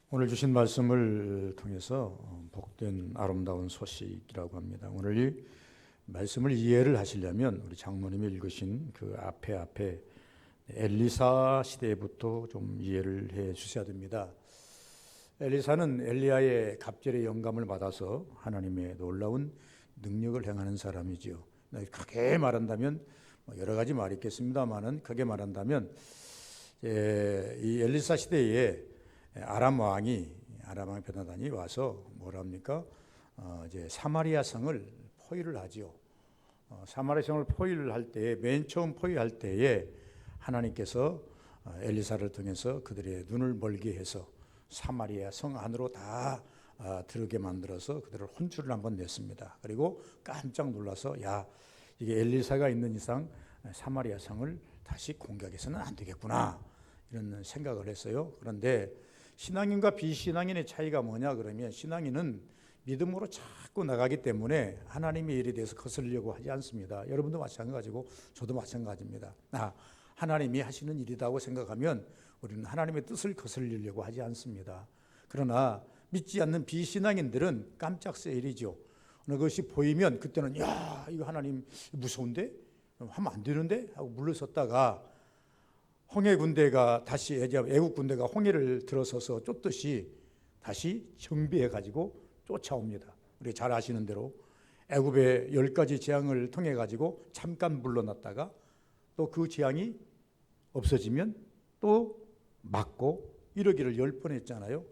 오늘 주신 말씀을 통해서 복된 아름다운 소식이라고 합니다. 오늘 이 말씀을 이해를 하시려면 우리 장로님이 읽으신 그 앞에 엘리사 시대부터 좀 이해를 해 주셔야 됩니다. 엘리사는 엘리야의 갑절의 영감을 받아서 하나님의 놀라운 능력을 행하는 사람이지요. 크게 말한다면 여러 가지 말이 있겠습니다만은 크게 말한다면 이 엘리사 시대에 아람 왕이 베나단이 와서 뭐랍니까? 이제 사마리아 성을 포위를 하지요. 사마리아 성을 포위를 할 때에 맨 처음 포위할 때에 하나님께서 엘리사를 통해서 그들의 눈을 멀게 해서 사마리아 성 안으로 다 들어게 만들어서 그들을 혼쭐을 한번 냈습니다. 그리고 깜짝 놀라서 야, 이게 엘리사가 있는 이상 사마리아 성을 다시 공격해서는 안 되겠구나 이런 생각을 했어요. 그런데 신앙인과 비신앙인의 차이가 뭐냐 그러면 신앙인은 믿음으로 자꾸 나가기 때문에 하나님의 일에 대해서 거슬리려고 하지 않습니다. 여러분도 마찬가지고 저도 마찬가지입니다. 하나님이 하시는 일이라고 생각하면 우리는 하나님의 뜻을 거슬리려고 하지 않습니다. 그러나 믿지 않는 비신앙인들은 깜짝 세일이죠. 어느 것이 보이면 그때는 야, 이거 하나님 무서운데? 하면 안 되는데? 하고 물러섰다가 홍해 군대가 다시 애국 군대가 홍해를 들어서서 쫓듯이 다시 정비해 가지고 쫓아옵니다. 우리 잘 아시는 대로 애굽의 10가지 재앙을 통해 가지고 잠깐 물러났다가 또 그 재앙이 없어지면 또 맞고 이러기를 10번 했잖아요.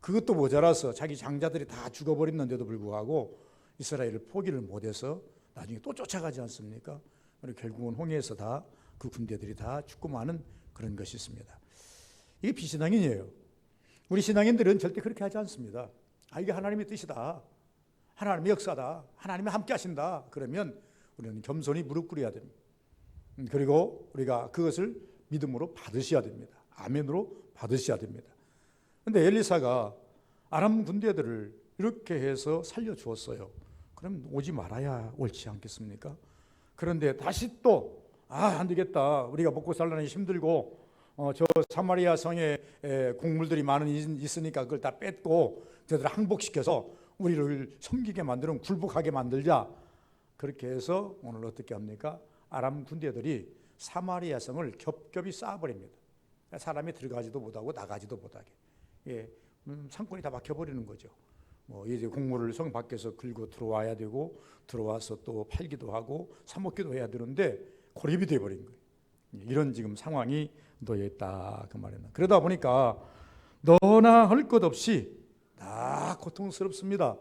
그것도 모자라서 자기 장자들이 다 죽어버렸는데도 불구하고 이스라엘을 포기를 못해서 나중에 또 쫓아가지 않습니까? 그리고 결국은 홍해에서 다 그 군대들이 다 죽고 마는 그런 것이 있습니다. 이게 비신앙인이에요. 우리 신앙인들은 절대 그렇게 하지 않습니다. 이게 하나님의 뜻이다. 하나님의 역사다. 하나님이 함께 하신다. 그러면 우리는 겸손히 무릎 꿇어야 됩니다. 그리고 우리가 그것을 믿음으로 받으셔야 됩니다. 아멘으로 받으셔야 됩니다. 그런데 엘리사가 아람 군대들을 이렇게 해서 살려주었어요. 그럼 오지 말아야 옳지 않겠습니까? 그런데 다시 또 안 되겠다. 우리가 먹고 살려니 힘들고 저 사마리아 성에 곡물들이 많은 있으니까 그걸 다 뺏고 저들을 항복시켜서 우리를 섬기게 만들면 굴복하게 만들자. 그렇게 해서 오늘 어떻게 합니까? 아람 군대들이 사마리아 성을 겹겹이 쌓아버립니다. 사람이 들어가지도 못하고 나가지도 못하게. 상권이 다 막혀버리는 거죠. 이제 곡물을 성 밖에서 긁고 들어와야 되고 들어와서 또 팔기도 하고 사 먹기도 해야 되는데 고립이 돼버린 거예요. 이런 지금 상황이 놓여 있다 그 말이에요. 그러다 보니까 너나 할 것 없이 다 고통스럽습니다.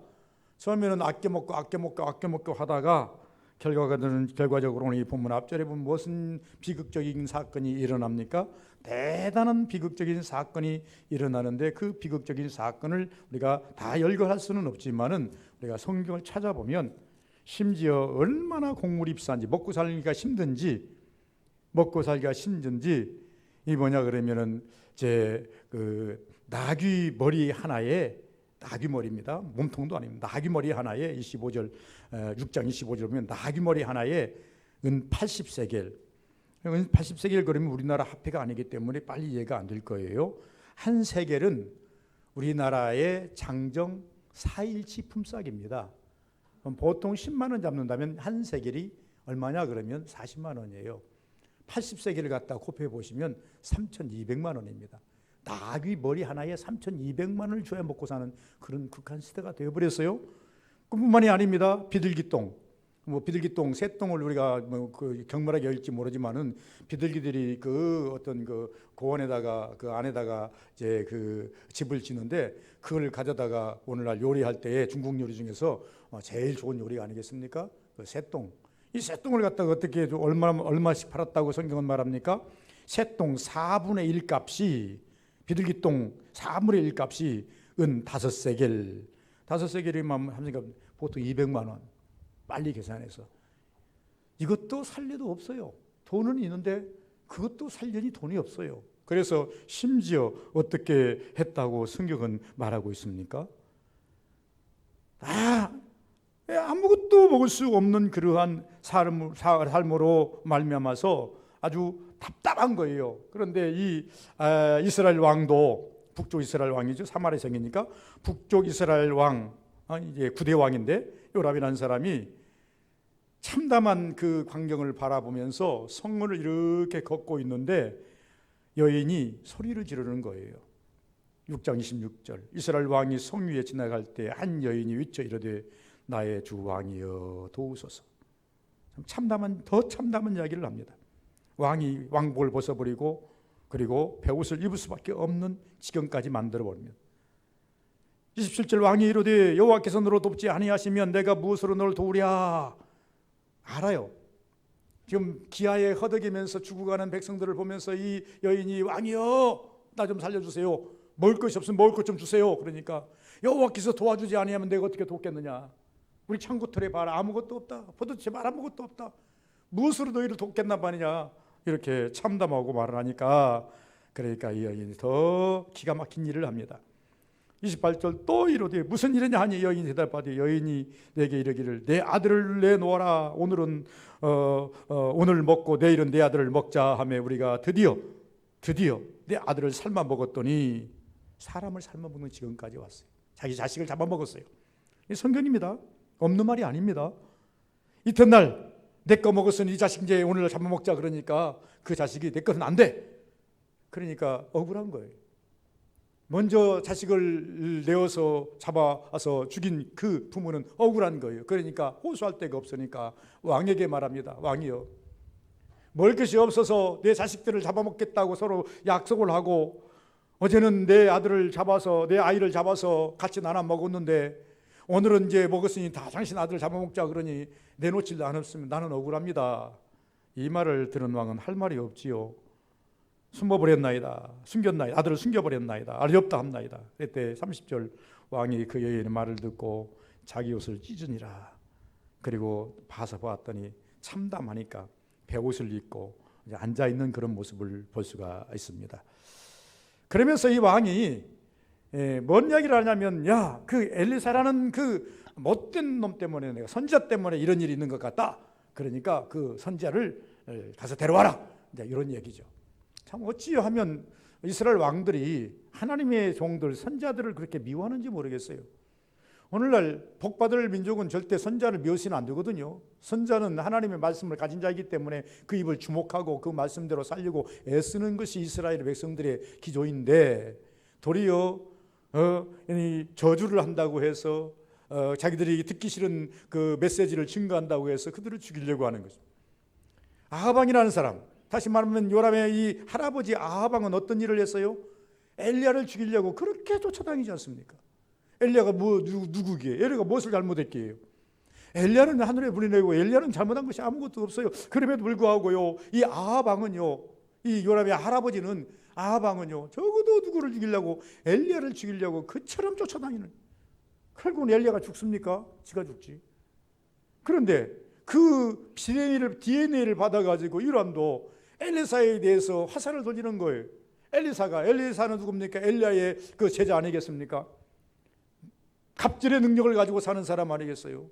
처음에는 아껴 먹고 하다가 결과적으로 이 본문 앞절에 보면 무슨 비극적인 사건이 일어납니까? 대단한 비극적인 사건이 일어나는데 그 비극적인 사건을 우리가 다 열거할 수는 없지만은 우리가 성경을 찾아보면 심지어 얼마나 곡물이 비싼지 먹고 살기가 힘든지 이 뭐냐 그러면은 나귀 머리 하나에 나귀 머리입니다. 몸통도 아닙니다. 나귀 머리 하나에 6장 25절 보면 나귀 머리 하나에 은 80세겔. 은 80세겔 그러면 우리나라 화폐가 아니기 때문에 빨리 이해가 안 될 거예요. 한 세겔은 우리나라의 장정 4일치 품삯입니다. 보통 10만 원 잡는다면 한 세겔이 얼마냐 그러면 40만 원이에요. 80세겔을 갖다 곱해 보시면 3,200만 원입니다. 나귀 머리 하나에 3,200만 원을 줘야 먹고 사는 그런 극한 시대가 되어버렸어요. 그뿐만이 아닙니다. 비둘기똥, 비둘기똥, 새똥을 우리가 경멸하게 할지 모르지만은 비둘기들이 그 어떤 그 고원에다가 그 안에다가 이제 그 집을 짓는데 그걸 가져다가 오늘날 요리할 때에 중국 요리 중에서 제일 좋은 요리가 아니겠습니까? 그 새똥. 이 새똥을 갖다가 어떻게 얼마씩 팔았다고 성경은 말합니까? 새똥 4분의 1 값이 비둘기똥 4분의 1 값이 은 5세겔. 5세겔이면 합니까? 보통 200만 원. 빨리 계산해서. 이것도 살려도 없어요. 돈은 있는데 그것도 살려니 돈이 없어요. 그래서 심지어 어떻게 했다고 성경은 말하고 있습니까? 아무것도 먹을 수 없는 그러한 삶으로 말미암아서 아주 답답한 거예요. 그런데 이 이스라엘 왕도 북쪽 이스라엘 왕이죠. 사마리아 성이니까 북쪽 이스라엘 왕, 이제 9대 왕인데 요람이라는 사람이 참담한 그 광경을 바라보면서 성문을 이렇게 걷고 있는데 여인이 소리를 지르는 거예요. 6장 26절 이스라엘 왕이 성 위에 지나갈 때 한 여인이 외쳐 이르되 나의 주 왕이여 도우소서. 더 참담한 이야기를 합니다. 왕이 왕복을 벗어버리고 그리고 베옷을 입을 수밖에 없는 지경까지 만들어 버립니다. 27절 왕이 이르되 여호와께서 너를 돕지 아니하시면 내가 무엇으로 너를 도우랴. 알아요. 지금 기아에 허덕이면서 죽어가는 백성들을 보면서 이 여인이 왕이여 나 좀 살려주세요. 먹을 것이 없으면 먹을 것 좀 주세요. 그러니까 여호와께서 도와주지 아니하면 내가 어떻게 돕겠느냐. 우리 창고털에 봐라 아무것도 없다. 포도밭에 봐라 아무것도 없다. 무엇으로 너희를 돕겠나 말이냐. 이렇게 참담하고 말을 하니까 그러니까 이 여인이 더 기가 막힌 일을 합니다. 28절 또 이르되 무슨 일이냐 하니 여인이 대답하되 여인이 내게 이르기를 내 아들을 내놓아라. 오늘은 오늘 먹고 내일은 내 아들을 먹자 하며 우리가 드디어 내 아들을 삶아 먹었더니 사람을 삶아 먹는 지경까지 왔어요. 자기 자식을 잡아먹었어요. 이 성경입니다. 없는 말이 아닙니다. 이튿날 내 거 먹었으니 이 자식 이제 오늘 잡아먹자 그러니까 그 자식이 내 것은 안 돼. 그러니까 억울한 거예요. 먼저 자식을 내어서 잡아서 죽인 그 부모는 억울한 거예요. 그러니까 호소할 데가 없으니까 왕에게 말합니다. 왕이여 먹을 것이 없어서 내 자식들을 잡아먹겠다고 서로 약속을 하고 어제는 내 아들을 잡아서 내 아이를 잡아서 같이 나눠 먹었는데 오늘은 이제 먹었으니 다 당신 아들을 잡아먹자 그러니 내놓질 않았으면 나는 억울합니다. 이 말을 들은 왕은 할 말이 없지요. 숨어버렸나이다. 숨겼나이다. 아들을 숨겨버렸나이다. 어렵다 합나이다. 그때 30절 왕이 그 여인의 말을 듣고 자기 옷을 찢으니라. 그리고 봐서 보았더니 참담하니까 베옷을 입고 앉아있는 그런 모습을 볼 수가 있습니다. 그러면서 이 왕이 뭔 이야기를 하냐면 야, 그 엘리사라는 그 못된 놈 때문에 내가 선지자 때문에 이런 일이 있는 것 같다. 그러니까 그 선지자를 가서 데려와라. 이제 이런 얘기죠. 참 어찌하면 이스라엘 왕들이 하나님의 종들 선지자들을 그렇게 미워하는지 모르겠어요. 오늘날 복받을 민족은 절대 선지자를 미워서는 안 되거든요. 선지자는 하나님의 말씀을 가진 자이기 때문에 그 입을 주목하고 그 말씀대로 살려고 애쓰는 것이 이스라엘 백성들의 기조인데 도리어 저주를 한다고 해서 자기들이 듣기 싫은 그 메시지를 증거한다고 해서 그들을 죽이려고 하는 거죠. 아하방이라는 사람, 다시 말하면 요람의 이 할아버지 아하방은 어떤 일을 했어요? 엘리야를 죽이려고 그렇게 쫓아다니지 않습니까? 엘리야가 누구기에? 엘리야가 무엇을 잘못했기에요? 엘리야는 하늘에 불이 내고 엘리야는 잘못한 것이 아무것도 없어요. 그럼에도 불구하고요, 이 아하방은요, 이 요람의 할아버지는 아하방은요, 적어도 누구를 죽이려고 엘리야를 죽이려고 그처럼 쫓아다니는. 결국은 엘리야가 죽습니까? 지가 죽지. 그런데 그 DNA를 받아가지고 요람도 엘리사에 대해서 화살을 돌리는 거예요. 엘리사는 누굽니까? 엘리야의 그 제자 아니겠습니까? 갑질의 능력을 가지고 사는 사람 아니겠어요?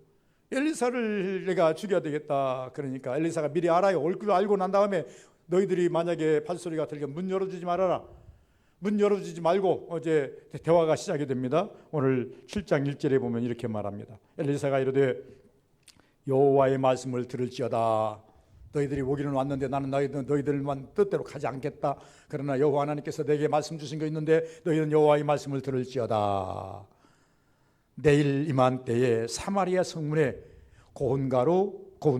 엘리사를 내가 죽여야 되겠다. 그러니까 엘리사가 미리 알아요. 올 줄 알고 난 다음에 너희들이 만약에 발소리가 들리면 문 열어주지 말아라. 문 열어주지 말고 어제 대화가 시작이 됩니다. 오늘 7장 1절에 보면 이렇게 말합니다. 엘리사가 이르되 여호와의 말씀을 들을지어다. 너희들이 오기는 왔는데 나는 너희들만 뜻대로 가지 않겠다. 그러나 여호와 하나님께서 내게 말씀 주신 거 있는데 너희는 여호와의 말씀을 들을지어다. 내일 이맘때에 사마리아 성문에 고운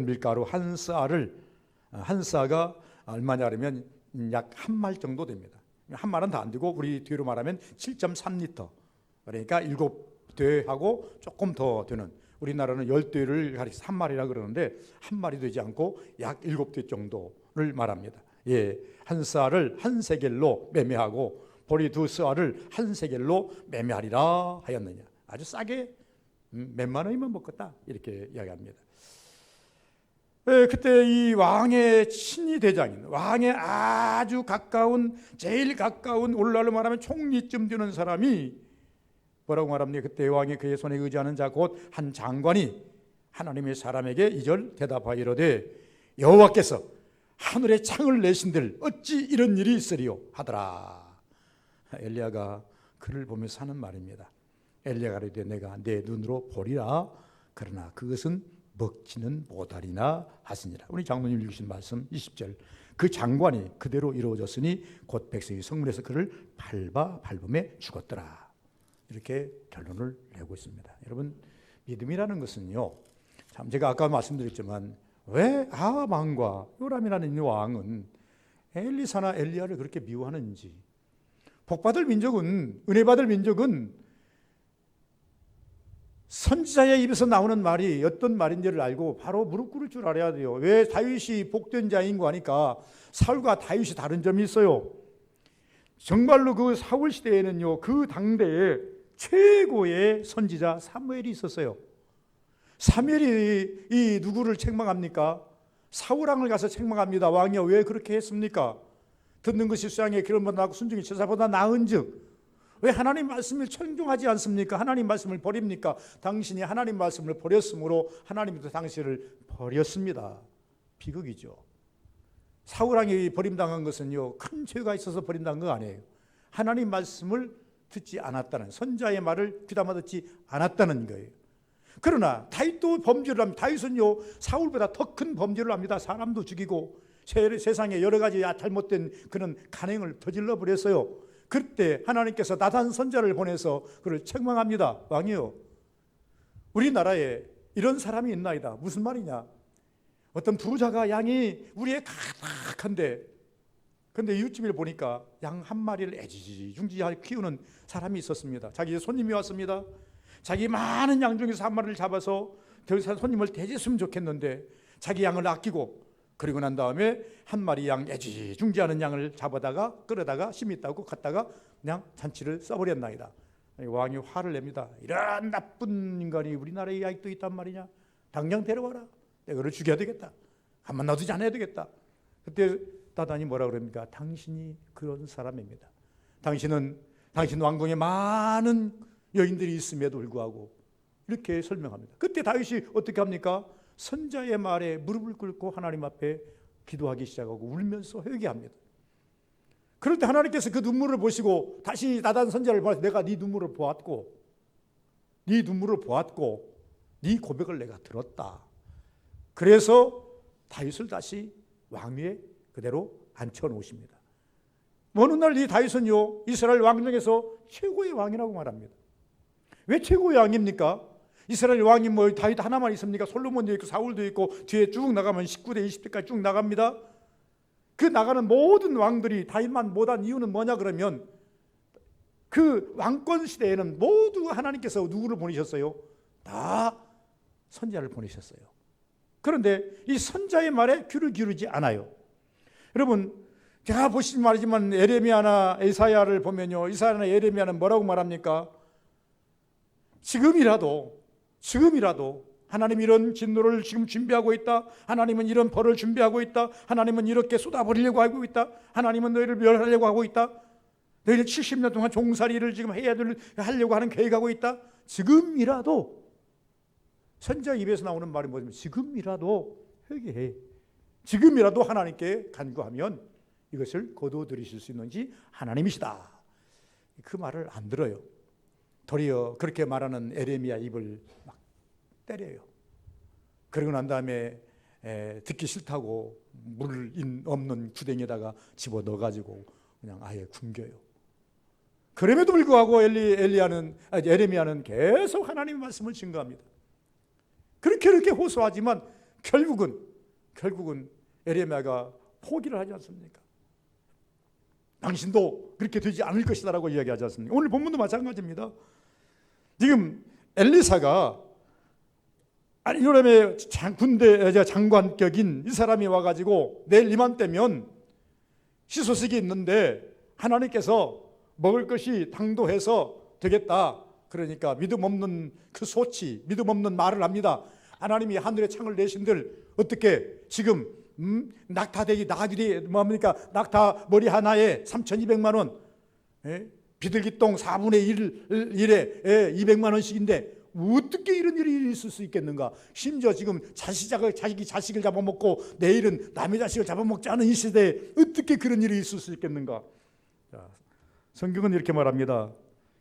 밀가루 한 싸가 얼마냐 하면 약 한 말 정도 됩니다. 한 말은 다 안 되고 우리 뒤로 말하면 7.3리터, 그러니까 7대하고 조금 더 되는, 우리나라는 10대를 가리켜서 한 말이라 그러는데 한 말이 되지 않고 약 7대 정도를 말합니다. 예, 한 쌀을 한 세겔로 매매하고 보리 2쌀을 한 세겔로 매매하리라 하였느냐. 아주 싸게 몇만 원이면 먹겠다 이렇게 이야기합니다. 그때 이 왕의 친위 대장인, 왕의 아주 가까운, 제일 가까운, 오늘날로 말하면 총리쯤 되는 사람이 뭐라고 말합니까? 그때 왕이 그의 손에 의지하는 자 곧 한 장관이 하나님의 사람에게 2절 대답하여 이르되 여호와께서 하늘에 창을 내신들 어찌 이런 일이 있으리요 하더라. 엘리야가 그를 보면서 하는 말입니다. 엘리야가 이르되 내가 내 눈으로 보리라 그러나 그것은 먹지는 못하리나 하시니라. 우리 장로님 읽으신 말씀 20절. 그 장관이 그대로 이루어졌으니 곧 백성이 성문에서 그를 밟음에 죽었더라. 이렇게 결론을 내고 있습니다. 여러분, 믿음이라는 것은요, 참 제가 아까 말씀드렸지만 왜 아합 왕과 요람이라는 이 왕은 엘리사나 엘리야를 그렇게 미워하는지, 복받을 민족은, 은혜받을 민족은 선지자의 입에서 나오는 말이 어떤 말인지를 알고 바로 무릎 꿇을 줄 알아야 돼요. 왜 다윗이 복된 자인고 하니까 사울과 다윗이 다른 점이 있어요. 정말로 그 사울 시대에는요, 그 당대에 최고의 선지자 사무엘이 있었어요. 사무엘이 이 누구를 책망합니까? 사울 왕을 가서 책망합니다. 왕이여 왜 그렇게 했습니까? 듣는 것이 수양의 기름보다 나고 순종이 제사보다 나은즉 왜 하나님 말씀을 청종하지 않습니까? 하나님 말씀을 버립니까? 당신이 하나님 말씀을 버렸으므로 하나님도 당신을 버렸습니다. 비극이죠. 사울 왕이 버림당한 것은요, 큰 죄가 있어서 버림당한 거 아니에요. 하나님 말씀을 듣지 않았다는, 선자의 말을 귀담아 듣지 않았다는 거예요. 그러나 다윗도 범죄를 합니다. 다윗은요, 사울보다 더 큰 범죄를 합니다. 사람도 죽이고 세상에 여러 가지 잘못된 그런 간행을 저질러 버렸어요. 그때 하나님께서 나단 선자를 보내서 그를 책망합니다. 왕이요, 우리나라에 이런 사람이 있나이다. 무슨 말이냐? 어떤 부자가 양이 우리에 가득한데, 근데 이웃집에 보니까 양 한 마리를 애지중지하게 키우는 사람이 있었습니다. 자기 손님이 왔습니다. 자기 많은 양 중에서 한 마리를 잡아서 저 손님을 대접했으면 좋겠는데 자기 양을 아끼고, 그리고 난 다음에 한 마리 양 애지중지하는 양을 잡아다가 끌어다가 힘이 있다고 갖다가 그냥 잔치를 써버렸나이다. 왕이 화를 냅니다. 이런 나쁜 인간이 우리나라에 아직도 있단 말이냐? 당장 데려와라. 내가 그를 죽여야 되겠다. 가만 놔두지 않아야 되겠다. 그때 나단이 뭐라 그럽니까? 당신이 그런 사람입니다. 당신 왕궁에 많은 여인들이 있음에도 불구하고, 이렇게 설명합니다. 그때 다윗이 어떻게 합니까? 선자의 말에 무릎을 꿇고 하나님 앞에 기도하기 시작하고 울면서 회개합니다. 그럴 때 하나님께서 그 눈물을 보시고 다시 나단 선자를 보아서 내가 네 눈물을 보았고 네 고백을 내가 들었다. 그래서 다윗을 다시 왕위에 그대로 앉혀놓으십니다. 어느 날 이 다윗은요, 이스라엘 왕 중에서 최고의 왕이라고 말합니다. 왜 최고의 왕입니까? 이스라엘 왕이 뭐 다윗 하나만 있습니까? 솔로몬도 있고 사울도 있고 뒤에 쭉 나가면 19대 20대까지 쭉 나갑니다. 그 나가는 모든 왕들이 다윗만 못한 이유는 뭐냐 그러면, 그 왕권 시대에는 모두 하나님께서 누구를 보내셨어요? 다 선자를 보내셨어요. 그런데 이 선자의 말에 귀를 기울이지 않아요. 여러분, 제가 보시지 말지만 에레미야나 이사야를 보면요, 이사야나 에레미야는 뭐라고 말합니까? 지금이라도 하나님이 이런 진노를 지금 준비하고 있다. 하나님은 이런 벌을 준비하고 있다. 하나님은 이렇게 쏟아버리려고 하고 있다. 하나님은 너희를 멸하려고 하고 있다. 너희를 70년 동안 종살이를 지금 하려고 하는 계획하고 있다. 지금이라도, 선자 입에서 나오는 말이 뭐냐면 지금이라도 회개해. 지금이라도 하나님께 간구하면 이것을 거두어들이실 수 있는지 하나님이시다. 그 말을 안 들어요. 도리어 그렇게 말하는 에레미야 입을 막 때려요. 그러고 난 다음에 듣기 싫다고 물 없는 구덩이에다가 집어넣어가지고 그냥 아예 굶겨요. 그럼에도 불구하고 에레미야는 계속 하나님의 말씀을 증거합니다. 그렇게 호소하지만 결국은 에레미야가 포기를 하지 않습니까? 당신도 그렇게 되지 않을 것이다라고 이야기하지 않습니까? 오늘 본문도 마찬가지입니다. 지금 엘리사가 요람의 군대 장관격인 이 사람이 와가지고 내일 이맘때면 희소식이 있는데 하나님께서 먹을 것이 당도해서 되겠다. 그러니까 믿음 없는 그 소치, 믿음 없는 말을 합니다. 하나님이 하늘의 창을 내신들 어떻게 지금 낙타대기 뭡니까? 낙타 머리 하나에 3,200만 원, 비둘기똥 4분의 1에 200만 원씩인데 어떻게 이런 일이 있을 수 있겠는가? 심지어 지금 자기 자식을 잡아먹고 내일은 남의 자식을 잡아먹지 않은 이 시대에 어떻게 그런 일이 있을 수 있겠는가? 자, 성경은 이렇게 말합니다.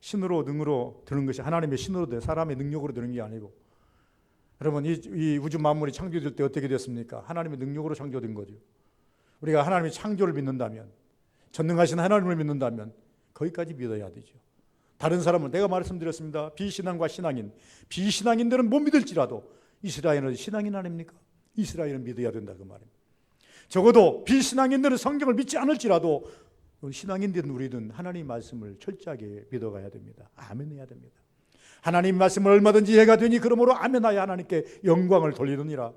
신으로 능으로 드는 것이 하나님의 신으로 돼 사람의 능력으로 드는 게 아니고, 여러분 이 우주 만물이 창조될 때 어떻게 됐습니까? 하나님의 능력으로 창조된 거죠. 우리가 하나님의 창조를 믿는다면, 전능하신 하나님을 믿는다면 거기까지 믿어야 되죠. 다른 사람은 내가 말씀드렸습니다. 비신앙과 신앙인, 비신앙인들은 못 믿을지라도 이스라엘은 신앙인 아닙니까? 이스라엘은 믿어야 된다 그 말입니다. 적어도 비신앙인들은 성경을 믿지 않을지라도 신앙인들은 우리는 하나님 말씀을 철저하게 믿어가야 됩니다. 아멘해야 됩니다. 하나님 말씀을 얼마든지 해가 되니 그러므로 아멘하여 하나님께 영광을 돌리느니라.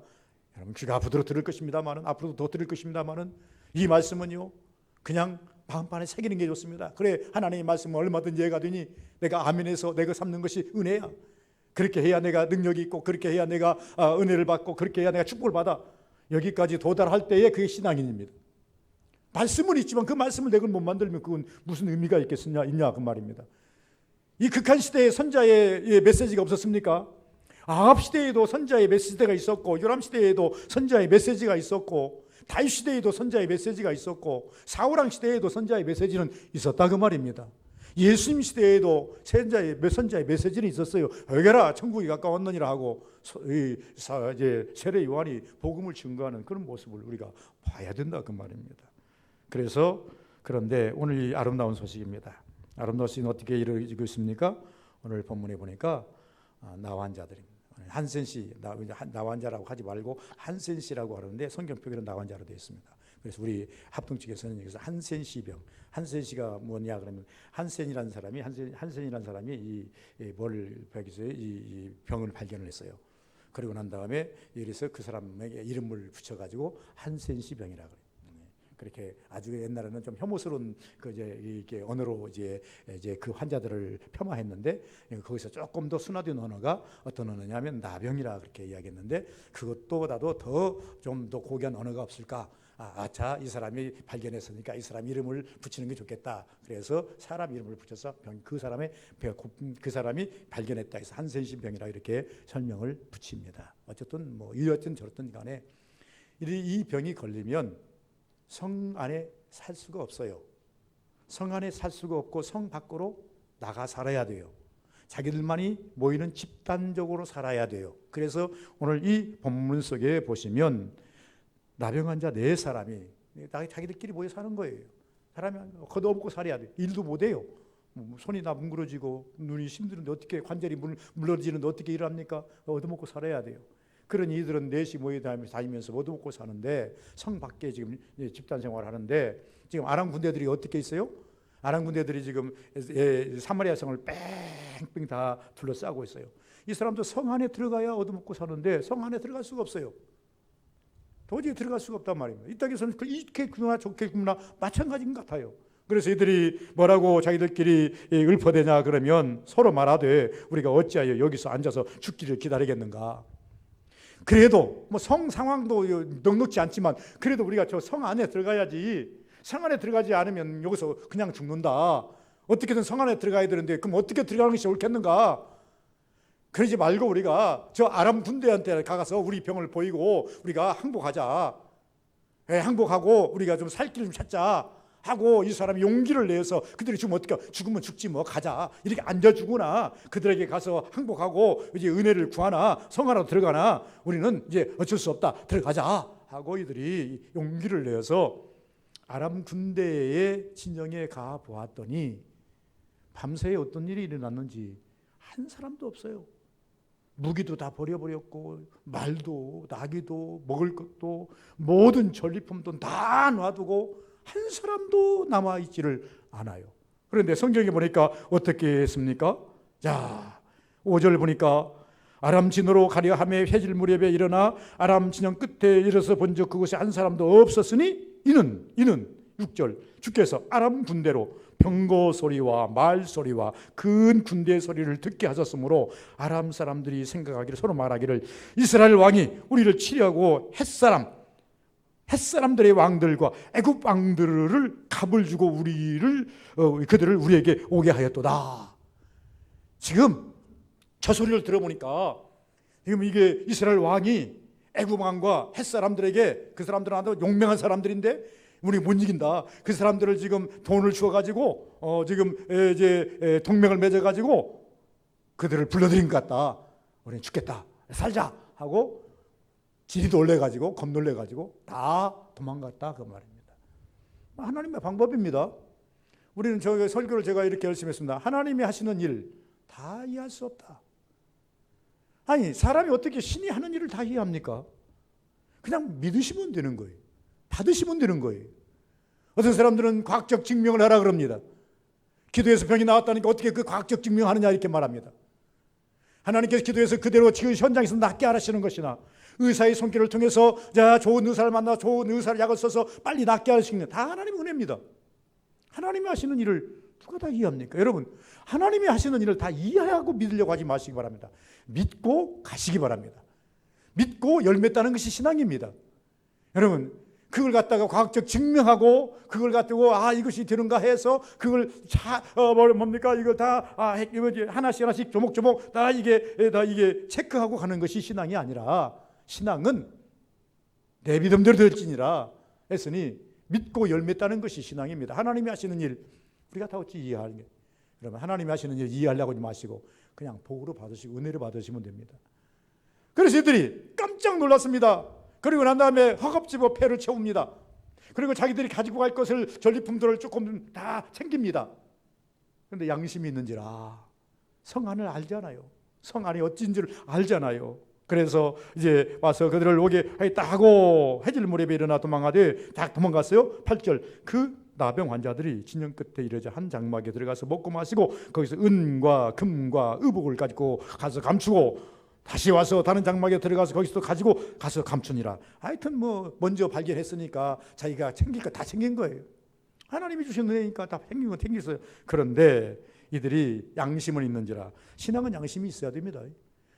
여러분 귀가 앞으로 들을 것입니다만은, 앞으로도 더 들을 것입니다만은, 이 말씀은요 그냥 마음판에 새기는 게 좋습니다. 그래 하나님의 말씀은 얼마든지 해가 되니 내가 아멘해서 내가 삼는 것이 은혜야. 그렇게 해야 내가 능력이 있고, 그렇게 해야 내가 은혜를 받고, 그렇게 해야 내가 축복을 받아. 여기까지 도달할 때에 그게 신앙인입니다. 말씀은 있지만 그 말씀을 내가 못 만들면 그건 무슨 의미가 있냐 그 말입니다. 이 극한 시대에 선자의 메시지가 없었습니까? 아합 시대에도 선자의 메시지가 있었고, 요람 시대에도 선자의 메시지가 있었고, 다윗 시대에도 선자의 메시지가 있었고, 사울왕 시대에도 선자의 메시지는 있었다 그 말입니다. 예수님 시대에도 선자의 메시지는 있었어요. 여겨라 천국이 가까웠느니라 하고 세례 요한이 복음을 증거하는 그런 모습을 우리가 봐야 된다 그 말입니다. 그래서 그런데 오늘 이 아름다운 소식입니다. 아름다운 소식은 어떻게 이루어지고 있습니까? 오늘 본문에 보니까 나환자들입니다. 한센시, 나환자라고 하지 말고 한센시라고 하는데 성경 표기는 나환자로 되어 있습니다. 그래서 우리 합동 측에서는 여기서 한센시병, 한센시가 뭐냐 그러면 한센이라는 사람이 이 병을 발견을 했어요. 그리고 난 다음에 여기서 그 사람에게 이름을 붙여가지고 한센시병이라고 그래요. 그렇게 아주 옛날에는 좀 혐오스러운 이게 언어로 이제 그 환자들을 폄하했는데, 거기서 조금 더 순화된 언어가 어떤 언어냐면 나병이라 그렇게 이야기했는데, 그것보다도 좀 더 고귀한 언어가 없을까? 자, 이 사람이 발견했으니까 이 사람 이름을 붙이는 게 좋겠다. 그래서 사람 이름을 붙여서 그 사람이 발견했다 해서 한센시병이라 이렇게 설명을 붙입니다. 어쨌든 뭐 이렇든 저렇든 간에 이 병이 걸리면 성 안에 살 수가 없어요. 성 안에 살 수가 없고 성 밖으로 나가 살아야 돼요. 자기들만이 모이는 집단적으로 살아야 돼요. 그래서 오늘 이 본문 속에 보시면 나병 환자 4사람이 자기들끼리 모여 사는 거예요. 사람이 걷어먹고 살아야 돼요. 일도 못해요. 손이 다 뭉그러지고 눈이 힘들은데 어떻게, 관절이 물러지는데 어떻게 일을 합니까? 얻어먹고 살아야 돼요. 그런 이들은 넷이 모여 다니면서 얻어먹고 사는데, 성 밖에 지금 집단 생활을 하는데, 지금 아람 군대들이 어떻게 있어요? 아람 군대들이 지금 사마리아 성을 뺑뺑 다 둘러싸고 있어요. 이 사람도 성 안에 들어가야 얻어먹고 사는데 성 안에 들어갈 수가 없어요. 도저히 들어갈 수가 없단 말입니다. 이 땅에서는 이렇게 구나 좋게 구나 마찬가지인 것 같아요. 그래서 이들이 뭐라고 자기들끼리 읊어대냐 그러면 서로 말하되 우리가 어찌하여 여기서 앉아서 죽기를 기다리겠는가. 그래도 뭐 성 상황도 넉넉지 않지만 그래도 우리가 저 성 안에 들어가야지. 성 안에 들어가지 않으면 여기서 그냥 죽는다. 어떻게든 성 안에 들어가야 되는데 그럼 어떻게 들어가는 것이 옳겠는가? 그러지 말고 우리가 저 아람 군대한테 가서 우리 병을 보이고 우리가 항복하자. 항복하고 우리가 좀 살 길 좀 찾자 하고 이 사람이 용기를 내서 그들이 죽으면 어떻게, 죽으면 죽지 뭐 가자 이렇게 앉아주거나 그들에게 가서 항복하고 이제 은혜를 구하나 성 안으로 들어가나 우리는 이제 어쩔 수 없다 들어가자 하고 이들이 용기를 내서 아람 군대의 진영에 가 보았더니 밤새 어떤 일이 일어났는지 한 사람도 없어요. 무기도 다 버려버렸고 말도 나귀도 먹을 것도 모든 전리품도 다 놔두고 한 사람도 남아있지를 않아요. 그런데 성경에 보니까 어떻게 했습니까? 자, 5절 보니까 아람 진으로 가려 하며 해질 무렵에 일어나 아람 진영 끝에 이르러서 본즉 그곳에 한 사람도 없었으니 이는 6절 주께서 아람 군대로 병거 소리와 말 소리와 큰 군대 소리를 듣게 하셨으므로 아람 사람들이 생각하기를 서로 말하기를 이스라엘 왕이 우리를 치려고 햇사람들의 왕들과 애굽 왕들을 값을 주고 그들을 우리에게 오게 하였도다. 지금 저 소리를 들어보니까 지금 이게 이스라엘 왕이 애굽 왕과 햇사람들에게, 그 사람들은 아주 용맹한 사람들인데 우리 못 이긴다. 그 사람들을 지금 돈을 주어가지고 지금 이제 동맹을 맺어가지고 그들을 불러들인 것 같다. 우리는 죽겠다. 살자 하고 지리도 올려가지고 겁놀래가지고 다 도망갔다 그 말입니다. 하나님의 방법입니다. 우리는 저 설교를 제가 이렇게 열심히 했습니다. 하나님이 하시는 일 다 이해할 수 없다. 아니 사람이 어떻게 신이 하는 일을 다 이해합니까? 그냥 믿으시면 되는 거예요. 받으시면 되는 거예요. 어떤 사람들은 과학적 증명을 하라 그럽니다. 기도해서 병이 나왔다니까 어떻게 그 과학적 증명하느냐 이렇게 말합니다. 하나님께서 기도해서 그대로 지금 현장에서 낫게 하시는 것이나 의사의 손길을 통해서 자 좋은 의사를 만나 좋은 의사를 약을 써서 빨리 낫게 하시는 다 하나님의 은혜입니다. 하나님이 하시는 일을 누가 다 이해합니까? 여러분 하나님이 하시는 일을 다 이해하고 믿으려고 하지 마시기 바랍니다. 믿고 가시기 바랍니다. 믿고 열매 따는 것이 신앙입니다. 여러분 그걸 갖다가 과학적 증명하고 그걸 갖다고 이것이 되는가 해서 그걸 뭡니까 이걸 다 하나씩 조목조목 다 이게 체크하고 가는 것이 신앙이 아니라 신앙은 내 믿음대로 될지니라 했으니 믿고 열매 따는 것이 신앙입니다. 하나님이 하시는 일 우리가 다 어찌 이해하는 게 여러분 하나님이 하시는 일 이해하려고 하지 마시고 그냥 복으로 받으시고 은혜를 받으시면 됩니다. 그래서 이들이 깜짝 놀랐습니다. 그리고 난 다음에 허겁지겁 배를 채웁니다. 그리고 자기들이 가지고 갈 것을 전리품들을 조금 다 챙깁니다. 그런데 양심이 있는지라 성 안을 알잖아요. 성 안이 어찌인지를 알잖아요. 그래서 이제 와서 그들을 오게 하겠다 하고 해질 무렵에 일어나 도망가되 다 도망갔어요. 8절 그 나병 환자들이 진영 끝에 이르자 한 장막에 들어가서 먹고 마시고 거기서 은과 금과 의복을 가지고 가서 감추고 다시 와서 다른 장막에 들어가서 거기서 가지고 가서 감추니라. 하여튼 먼저 발견했으니까 자기가 챙길 거 다 챙긴 거예요. 하나님이 주신 은혜니까 다 챙긴 거 챙겼어요. 그런데 이들이 양심은 있는지라. 신앙은 양심이 있어야 됩니다.